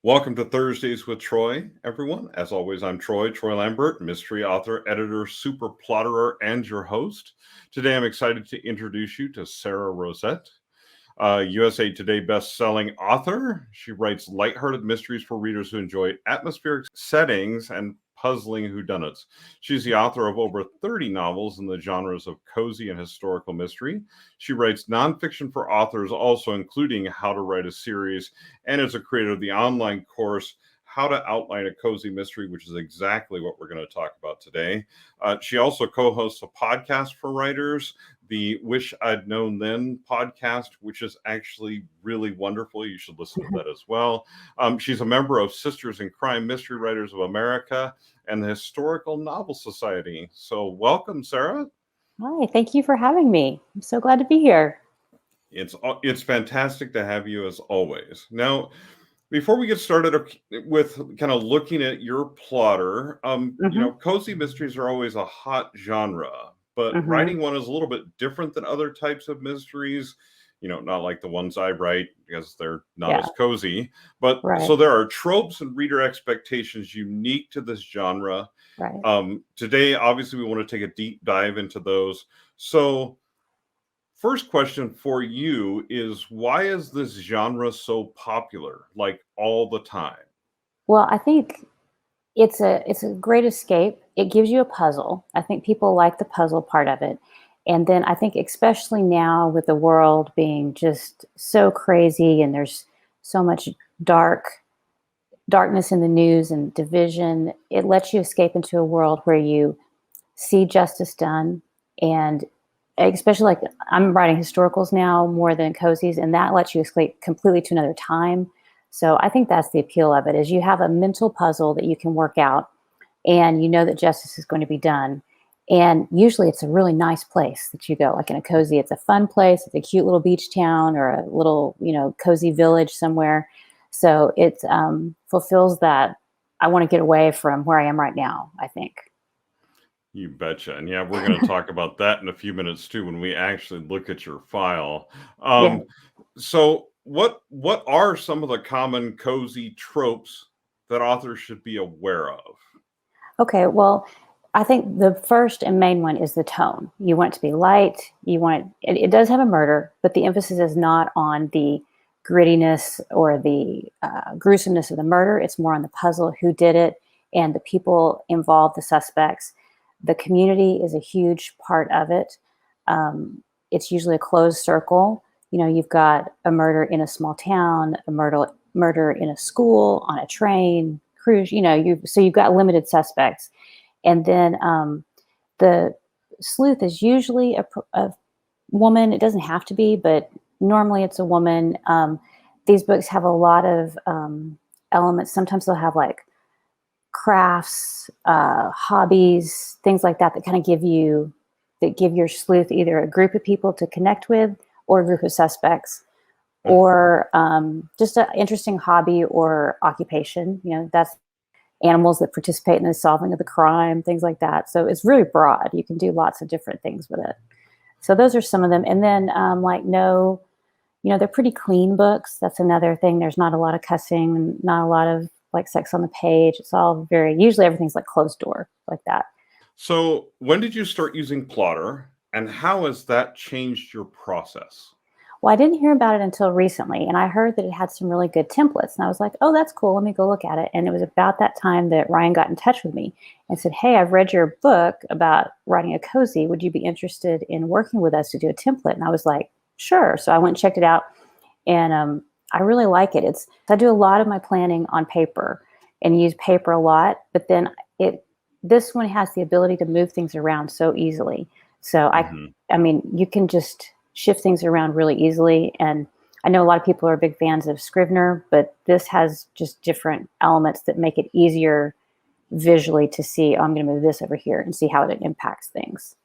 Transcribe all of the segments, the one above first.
Welcome to Thursdays with Troy, everyone. As always, I'm Troy Lambert, mystery author, editor, super plotterer, and your host. Today, I'm excited to introduce you to Sara Rosett, USA Today best-selling author. She writes lighthearted mysteries for readers who enjoy atmospheric settings and puzzling whodunits. She's the author of over 30 novels in the genres of cozy and historical mystery. She writes nonfiction for authors, also including How to Write a Series, and is a creator of the online course How to Outline a Cozy Mystery, which is exactly what we're going to talk about today. She also co-hosts a podcast for writers, the Wish I'd Known Then podcast, which is actually really wonderful. You should listen to that as well. She's a member of Sisters in Crime Mystery Writers of America and the Historical Novel Society. So welcome, Sara. Hi, thank you for having me. I'm so glad to be here. It's fantastic to have you as always. Now, before we get started with kind of looking at your Plottr, cozy mysteries are always a hot genre, but writing one is a little bit different than other types of mysteries. Not like the ones I write because they're not as cozy. But so there are tropes and reader expectations unique to this genre. Right. Today, obviously, we want to take a deep dive into those. So first question for you is, why is this genre so popular, like all the time? Well, I think it's a great escape. It gives you a puzzle. I think people like the puzzle part of it. And then I think especially now with the world being just so crazy and there's so much darkness in the news and division, it lets you escape into a world where you see justice done. And especially like I'm writing historicals now more than cozies, and that lets you escape completely to another time. So I think that's the appeal of it, is you have a mental puzzle that you can work out and you know that justice is going to be done. And usually it's a really nice place that you go. Like in a cozy, it's a fun place. It's a cute little beach town or a little, cozy village somewhere. So it fulfills that. I want to get away from where I am right now, I think. You betcha. And yeah, we're going to talk about that in a few minutes too, when we actually look at your file. So what are some of the common cozy tropes that authors should be aware of? Okay, well, I think the first and main one is the tone. You want it to be light. It does have a murder, but the emphasis is not on the grittiness or the gruesomeness of the murder. It's more on the puzzle, who did it, and the people involved, the suspects. The community is a huge part of it. It's usually a closed circle. You've got a murder in a small town, a murder in a school, on a train, cruise. So you've got limited suspects. And then the sleuth is usually a woman. It doesn't have to be, but normally it's a woman. These books have a lot of elements. Sometimes they'll have like crafts, hobbies, things like that kind of give your sleuth either a group of people to connect with or a group of suspects, or just an interesting hobby or occupation. That's animals that participate in the solving of the crime, things like that. So it's really broad. You can do lots of different things with it. So those are some of them. And then they're pretty clean books. That's another thing. There's not a lot of cussing, not a lot of like sex on the page. It's all usually everything's like closed door, like that. So when did you start using Plottr, and how has that changed your process? Well, I didn't hear about it until recently, and I heard that it had some really good templates, and I was like, oh, that's cool. Let me go look at it. And it was about that time that Ryan got in touch with me and said, hey, I've read your book about writing a cozy. Would you be interested in working with us to do a template? And I was like, sure. So I went and checked it out, and I really like it. I do a lot of my planning on paper and use paper a lot, but then this one has the ability to move things around so easily. So I mean, you can just shift things around really easily. And I know a lot of people are big fans of Scrivener, but this has just different elements that make it easier visually to see, oh, I'm going to move this over here and see how it impacts things.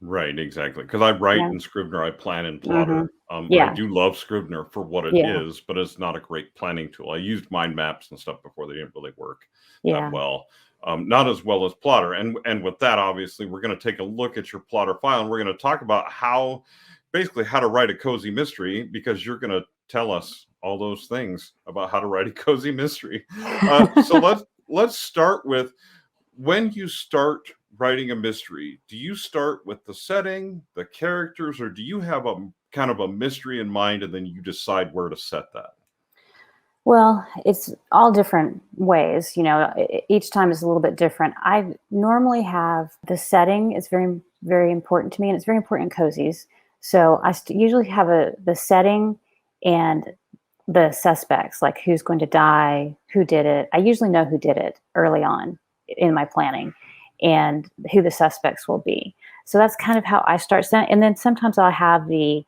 Right, exactly. Because I write in Scrivener, I plan in Plottr. I do love Scrivener for what it is, but it's not a great planning tool. I used mind maps and stuff before. They didn't really work that well. Not as well as Plottr. And with that, obviously, we're going to take a look at your Plottr file, and we're going to talk about how to write a cozy mystery, because you're going to tell us all those things about how to write a cozy mystery. So let's start with, when you start writing a mystery, do you start with the setting, the characters, or do you have a kind of a mystery in mind and then you decide where to set that? Well, it's all different ways. Each time is a little bit different. I normally have the setting is very, very important to me, and it's very important in cozies. So I usually have the setting and the suspects, like who's going to die, who did it. I usually know who did it early on in my planning, and who the suspects will be. So that's kind of how I start. And then sometimes I'll have the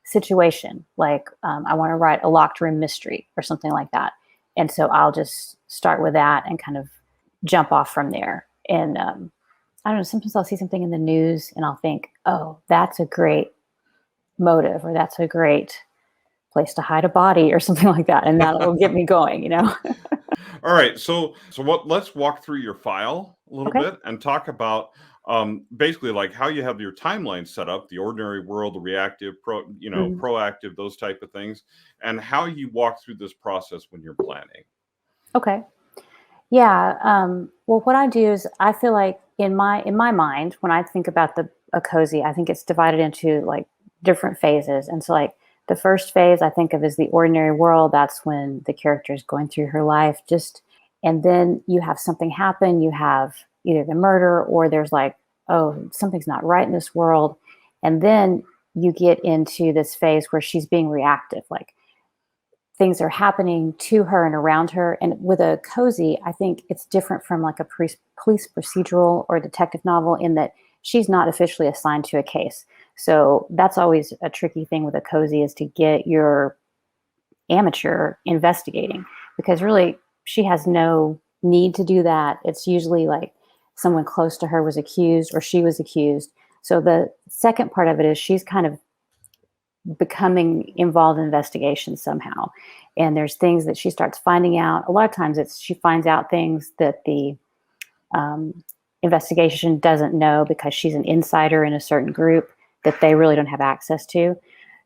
situation, like I want to write a locked room mystery or something like that. And so I'll just start with that and kind of jump off from there. And I don't know, sometimes I'll see something in the news and I'll think, oh, that's a great motive, or that's a great place to hide a body or something like that. And that'll get me going. All right. So let's walk through your file a little Okay. bit and talk about basically like how you have your timeline set up, the ordinary world, the reactive, proactive, those type of things, and how you walk through this process when you're planning. Okay. Yeah. Well, what I do is I feel like in my mind, when I think about a cozy, I think it's divided into like different phases. And so like the first phase I think of is the ordinary world. That's when the character is going through her life, and then you have something happen. You have either the murder, or there's like, oh, something's not right in this world. And then you get into this phase where she's being reactive, like things are happening to her and around her. And with a cozy, I think it's different from like a police procedural or detective novel, in that she's not officially assigned to a case. So that's always a tricky thing with a cozy, is to get your amateur investigating, because really she has no need to do that. It's usually like someone close to her was accused, or she was accused. So the second part of it is she's kind of becoming involved in investigation somehow. And there's things that she starts finding out. A lot of times she finds out things that the investigation doesn't know, because she's an insider in a certain group that they really don't have access to.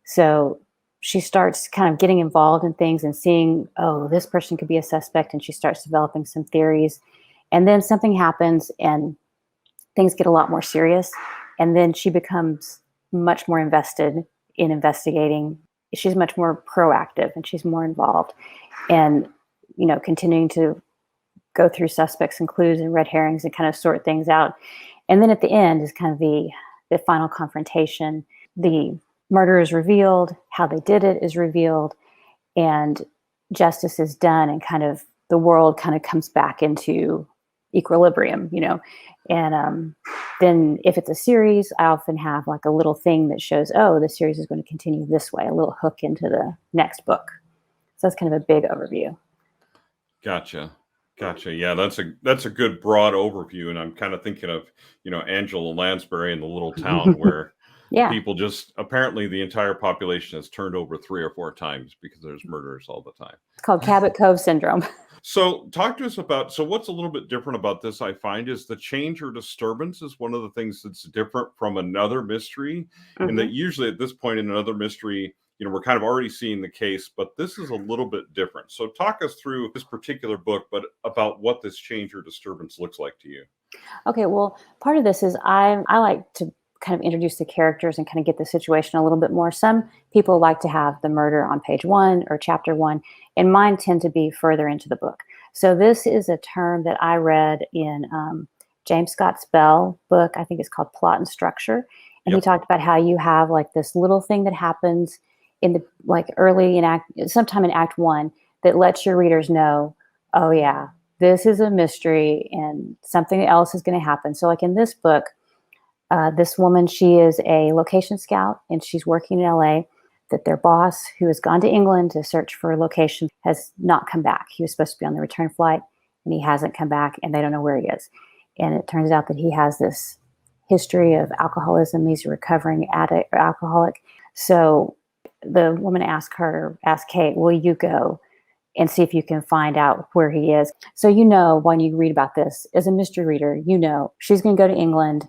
So she starts kind of getting involved in things and seeing, oh, this person could be a suspect. And she starts developing some theories. And then something happens and things get a lot more serious. And then she becomes much more invested in investigating. She's much more proactive and she's more involved, and, continuing to go through suspects and clues and red herrings and kind of sort things out. And then at the end is kind of the final confrontation. The murder is revealed, how they did it is revealed, and justice is done, and kind of the world kind of comes back into equilibrium, And then if it's a series, I often have like a little thing that shows, oh, the series is going to continue this way, a little hook into the next book. So that's kind of a big overview. Gotcha. Yeah, that's a good broad overview. And I'm kind of thinking of, Angela Lansbury in the little town where Yeah. people just, apparently the entire population has turned over 3 or 4 times because there's murders all the time. It's called Cabot Cove syndrome. So talk to us about, so what's a little bit different about this, I find, is the change or disturbance is one of the things that's different from another mystery. Mm-hmm. And that usually at this point in another mystery, we're kind of already seeing the case, but this is a little bit different. So talk us through this particular book, but about what this change or disturbance looks like to you. Okay, well, part of this is I like to kind of introduce the characters and kind of get the situation a little bit more. Some people like to have the murder on page 1 or chapter 1, and mine tend to be further into the book. So this is a term that I read in James Scott Bell book. I think it's called Plot and Structure. And He talked about how you have like this little thing that happens in the early sometime in Act 1 that lets your readers know, oh yeah, this is a mystery and something else is going to happen. So like in this book, this woman, she is a location scout and she's working in LA, that their boss, who has gone to England to search for a location, has not come back. He was supposed to be on the return flight and he hasn't come back, and they don't know where he is. And it turns out that he has this history of alcoholism. He's a recovering addict or alcoholic. So the woman asked Kate, will you go and see if you can find out where he is? So when you read about this as a mystery reader, she's going to go to England.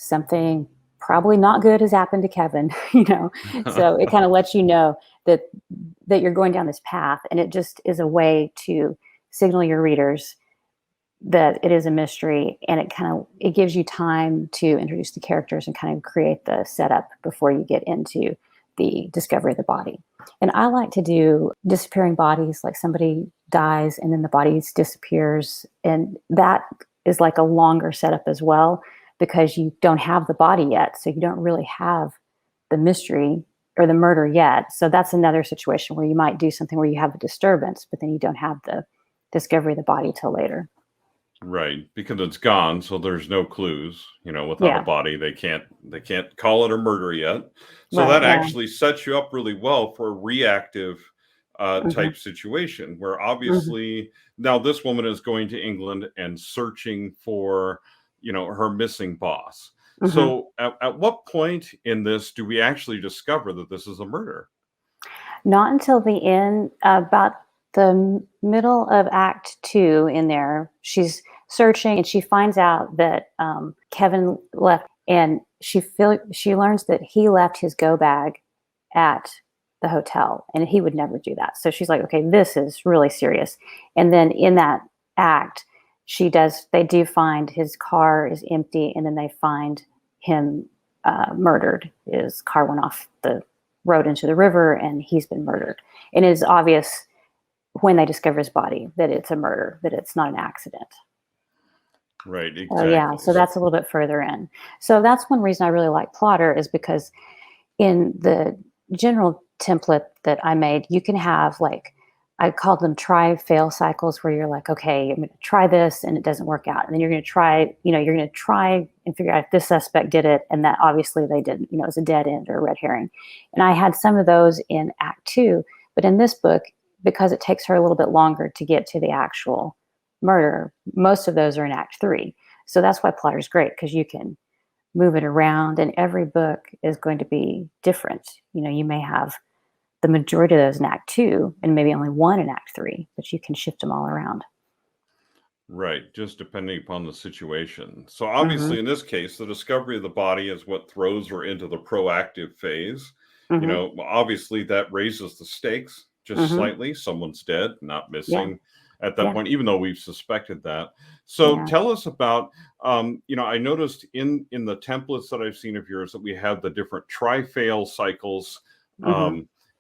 Something probably not good has happened to Kevin, So it kind of lets you know that you're going down this path, and it just is a way to signal your readers that it is a mystery, and it gives you time to introduce the characters and kind of create the setup before you get into the discovery of the body. And I like to do disappearing bodies, like somebody dies and then the body disappears, and that is like a longer setup as well, because you don't have the body yet, so you don't really have the mystery or the murder yet. So that's another situation where you might do something where you have a disturbance, but then you don't have the discovery of the body till later. Right, because it's gone, so there's no clues. Without Yeah. a body, they can't call it a murder yet. So Right. that Yeah. actually sets you up really well for a reactive type situation, where obviously now this woman is going to England and searching for, her missing boss. So at what point in this do we actually discover that this is a murder? Not until the end, about the middle of Act 2 in there. She's searching and she finds out that Kevin left, and she learns that he left his go bag at the hotel, and he would never do that. So she's like, okay, this is really serious. And then in that act, they do find his car is empty, and then they find him murdered. His car went off the road into the river, and he's been murdered. And it is obvious when they discover his body that it's a murder, that it's not an accident. Right, exactly. Yeah, so that's a little bit further in. So that's one reason I really like Plottr, is because in the general template that I made, you can have, like, I called them try-fail cycles, where you're like, okay, I'm going to try this and it doesn't work out. And then you're going to try, you're going to try and figure out if this suspect did it, and that obviously they didn't, it was a dead end or a red herring. And I had some of those in Act 2, but in this book, because it takes her a little bit longer to get to the actual murder, most of those are in Act 3. So that's why Plottr is great, because you can move it around, and every book is going to be different. You may have the majority of those in Act 2 and maybe only one in Act 3, but you can shift them all around. Right, just depending upon the situation. So obviously in this case, the discovery of the body is what throws her into the proactive phase. Obviously that raises the stakes just slightly. Someone's dead, not missing at that point, even though we've suspected that. So tell us about, I noticed in the templates that I've seen of yours that we have the different try-fail cycles,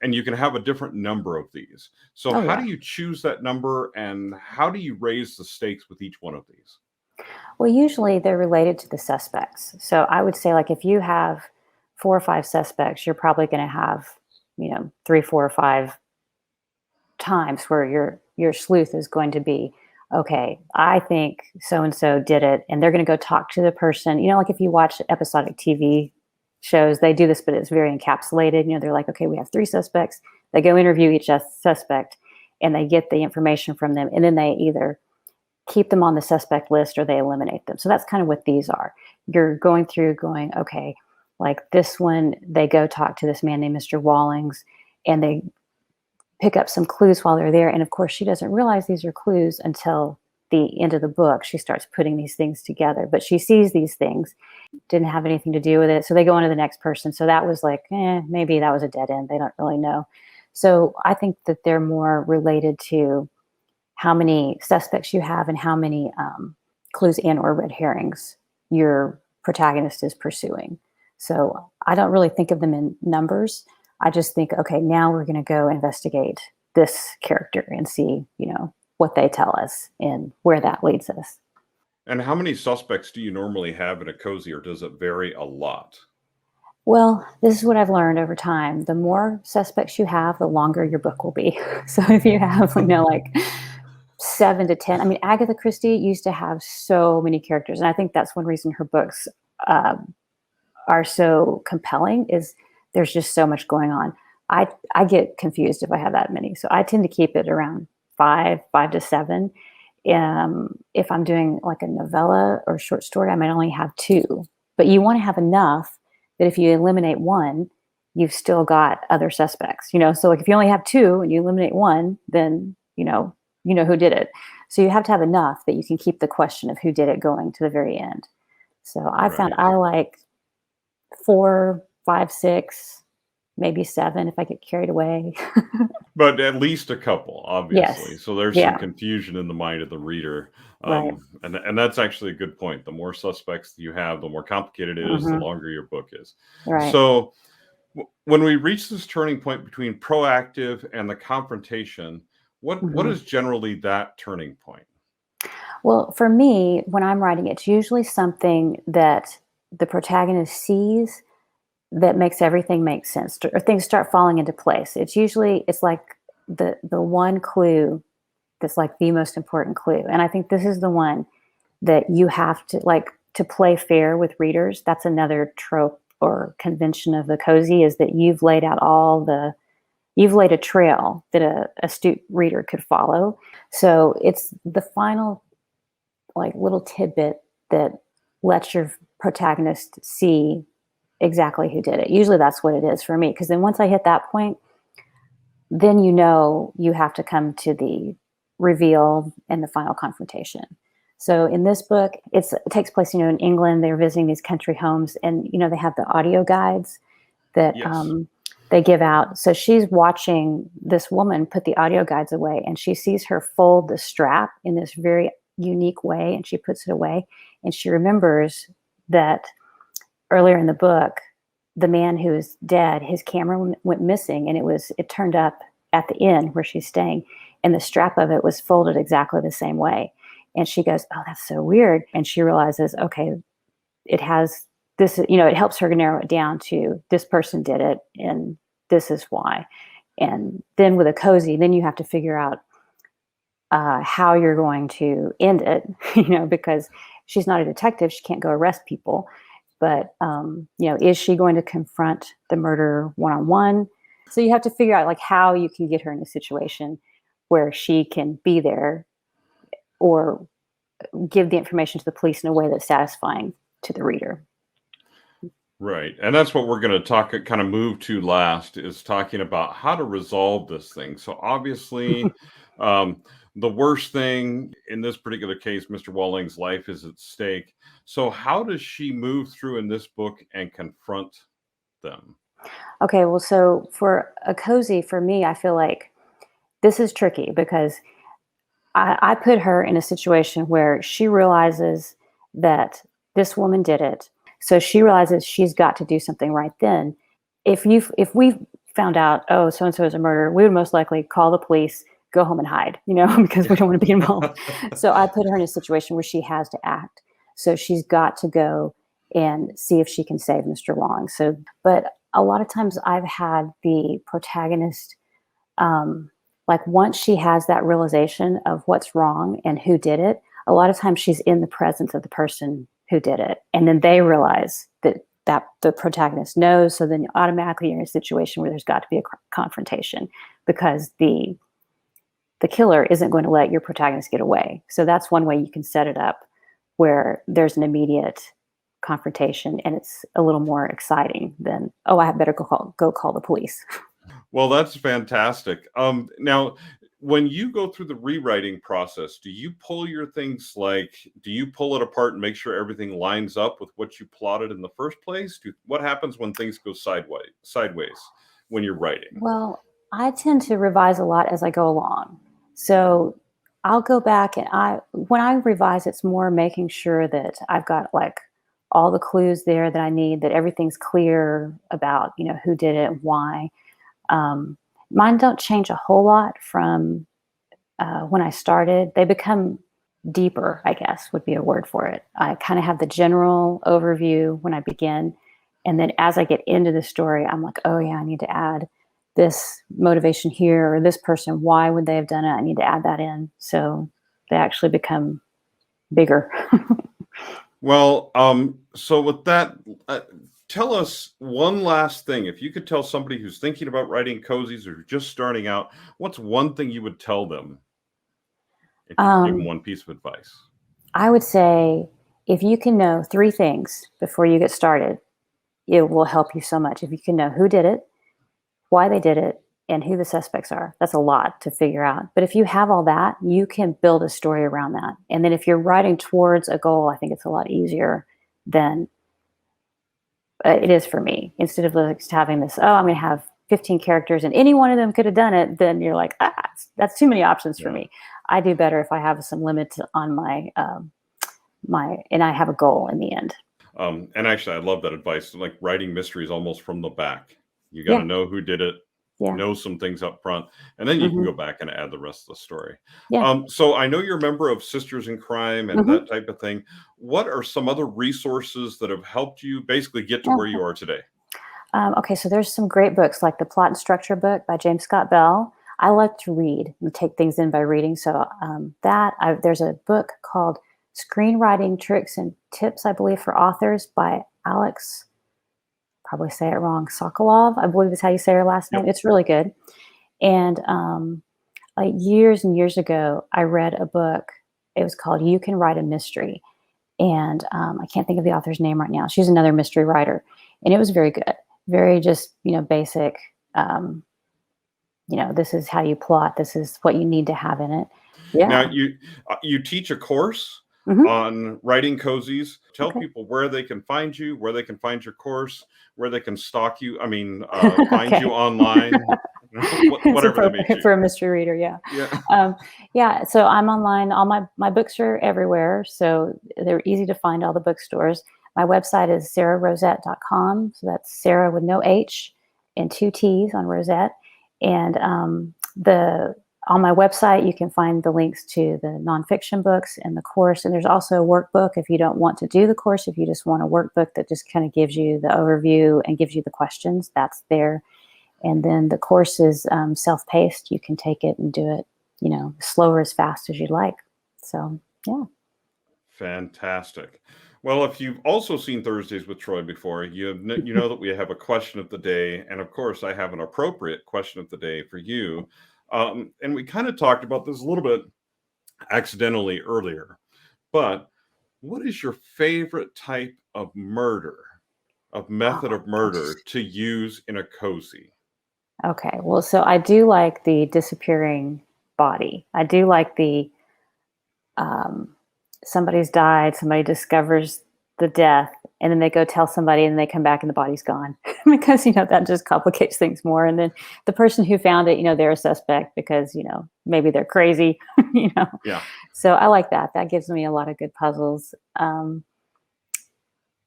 and you can have a different number of these. So how do you choose that number, and how do you raise the stakes with each one of these? Well, usually they're related to the suspects. So I would say, like, if you have 4 or 5 suspects, you're probably going to have, 3, 4, or 5 times where your sleuth is going to be, okay, I think so-and-so did it, and they're going to go talk to the person. Like if you watch episodic TV shows, they do this, but it's very encapsulated. They're like, okay, we have 3 suspects. They go interview each suspect, and they get the information from them, and then they either keep them on the suspect list or they eliminate them. So that's kind of what these are. You're going through going, okay, like this one, they go talk to this man named Mr. Wallings, and they pick up some clues while they're there. And of course, she doesn't realize these are clues until the end of the book. She starts putting these things together, but she sees these things, didn't have anything to do with it. So they go on to the next person. So that was like, maybe that was a dead end. They don't really know. So I think that they're more related to how many suspects you have and how many clues and or red herrings your protagonist is pursuing. So I don't really think of them in numbers. I just think, okay, now we're going to go investigate this character and see, what they tell us and where that leads us. And how many suspects do you normally have in a cozy, or does it vary a lot? Well, this is what I've learned over time. The more suspects you have, the longer your book will be. So if you have, like 7 to 10, I mean, Agatha Christie used to have so many characters. And I think that's one reason her books are so compelling, is there's just so much going on. I get confused if I have that many. So I tend to keep it around 5 to 7. If I'm doing like a novella or short story, I might only have 2. But you want to have enough that if you eliminate one, you've still got other suspects. So like if you only have 2 and you eliminate one, then you know who did it. So you have to have enough that you can keep the question of who did it going to the very end. So I found I like 4, 5, 6, maybe 7 if I get carried away. But at least a couple, obviously. Yes. So there's some Yeah. confusion in the mind of the reader. Right. And that's actually a good point. The more suspects you have, the more complicated it is, the Hmm. longer your book is. Right. So when we reach this turning point between proactive and the confrontation, what Hmm. is generally that turning point? Well, for me, when I'm writing, it's usually something that the protagonist sees that makes everything make sense, or things start falling into place. It's like the one clue that's like the most important clue. And I think this is the one that you have to like to play fair with readers. That's another trope or convention of the cozy, is that you've laid a trail that a astute reader could follow. So it's the final like little tidbit that lets your protagonist see exactly who did it. Usually that's what it is for me. Because then once I hit that point, then you have to come to the reveal and the final confrontation. So in this book, it takes place, in England. They're visiting these country homes, and they have the audio guides that Yes. they give out. So she's watching this woman put the audio guides away, and she sees her fold the strap in this very unique way, and she puts it away, and she remembers that earlier in the book, the man who is dead, his camera went missing, and it turned up at the inn where she's staying, and the strap of it was folded exactly the same way. And she goes, "Oh, that's so weird." And she realizes, okay, it has this, it helps her narrow it down to this person did it, and this is why. And then with a cozy, then you have to figure out how you're going to end it, because she's not a detective. She can't go arrest people. But, is she going to confront the murderer one-on-one? So you have to figure out like how you can get her in a situation where she can be there, or give the information to the police in a way that's satisfying to the reader. Right. And that's what we're going to kind of move to last, is talking about how to resolve this thing. So obviously, um, the worst thing in this particular case, Mr. Walling's life is at stake. So how does she move through in this book and confront them? Okay, well, so for a cozy, for me, I feel like this is tricky because I put her in a situation where she realizes that this woman did it. So she realizes she's got to do something right then. If we found out, oh, so and so is a murderer, we would most likely call the police, go home and hide, because we don't want to be involved. So I put her in a situation where she has to act. So she's got to go and see if she can save Mr. Long. So, but a lot of times I've had the protagonist, like once she has that realization of what's wrong and who did it, a lot of times she's in the presence of the person who did it, and then they realize that the protagonist knows. So then automatically you're in a situation where there's got to be a confrontation, because the killer isn't going to let your protagonist get away. So that's one way you can set it up, where there's an immediate confrontation, and it's a little more exciting than, oh, I better go call the police. Well, that's fantastic. Now, when you go through the rewriting process, do you pull your things do you pull it apart and make sure everything lines up with what you plotted in the first place? What happens when things go sideways when you're writing? Well, I tend to revise a lot as I go along. So I'll go back, and when I revise, it's more making sure that I've got like all the clues there that I need, that everything's clear about, who did it and why. Um, Mine don't change a whole lot from when I started. They become deeper, I guess would be a word for it. I kind of have the general overview when I begin. And then as I get into the story, I'm like, oh, yeah, I need to add this motivation here, or this person, why would they have done it? I need to add that in. So they actually become bigger. Well, so with that, tell us one last thing. If you could tell somebody who's thinking about writing cozies or just starting out, what's one thing you would tell them if you could give them one piece of advice? I would say if you can know 3 things before you get started, it will help you so much. If you can know who did it, why they did it, and who the suspects are. That's a lot to figure out. But if you have all that, you can build a story around that. And then if you're writing towards a goal, I think it's a lot easier than It is for me. Instead of just having this, I'm going to have 15 characters and any one of them could have done it, then you're like, that's too many options for me. I do better if I have some limits on my and I have a goal in the end. And actually, I love that advice. Like writing mysteries almost from the back. You got to know who did it, know some things up front, and then you can go back and add the rest of the story. So I know you're a member of Sisters in Crime and that type of thing. What are some other resources that have helped you basically get to where you are today? Okay, so there's some great books like the Plot and Structure book by James Scott Bell. I like to read and take things in by reading. So there's a book called Screenwriting Tricks and Tips, I believe, for Authors by Alex, probably say it wrong, Sokolov, I believe is how you say her last name. It's really good. And like years and years ago, I read a book. It was called You Can Write a Mystery. And I can't think of the author's name right now. She's another mystery writer. And it was very good. Very just, basic, this is how you plot. This is what you need to have in it. Yeah. Now, you teach a course on writing cozies. Tell people where they can find you, where they can find your course, where they can stalk you. I mean, find you online, whatever that may be. For a mystery reader, yeah. So I'm online. All my books are everywhere, so they're easy to find. All the bookstores. My website is sararosett.com. So that's Sarah with no H and 2 T's on Rosette. And on my website, you can find the links to the nonfiction books and the course. And there's also a workbook if you don't want to do the course. If you just want a workbook that just kind of gives you the overview and gives you the questions, that's there. And then the course is self-paced. You can take it and do it, slower as fast as you'd like. So, yeah. Fantastic. Well, if you've also seen Thursdays with Troy before, you know that we have a question of the day. And of course, I have an appropriate question of the day for you. And we kind of talked about this a little bit accidentally earlier. But what is your favorite type of method of murder to use in a cozy? Okay. Well, so I do like the disappearing body. I do like the somebody's died, somebody discovers the death, and then they go tell somebody and they come back and the body's gone because, that just complicates things more. And then the person who found it, they're a suspect because, maybe they're crazy, Yeah. So I like that. That gives me a lot of good puzzles.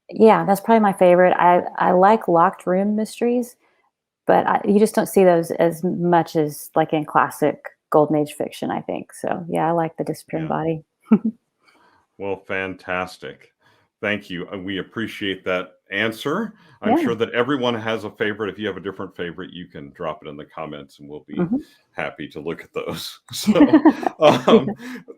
Yeah, that's probably my favorite. I like locked room mysteries, but you just don't see those as much as like in classic Golden Age fiction, I think. So yeah, I like the disappearing body. Well, fantastic. Thank you. We appreciate that answer. I'm sure that everyone has a favorite. If you have a different favorite, you can drop it in the comments and we'll be happy to look at those. So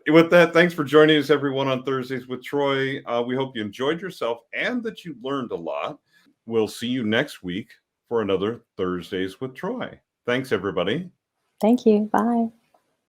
with that, thanks for joining us, everyone, on Thursdays with Troy. We hope you enjoyed yourself and that you learned a lot. We'll see you next week for another Thursdays with Troy. Thanks, everybody. Thank you. Bye.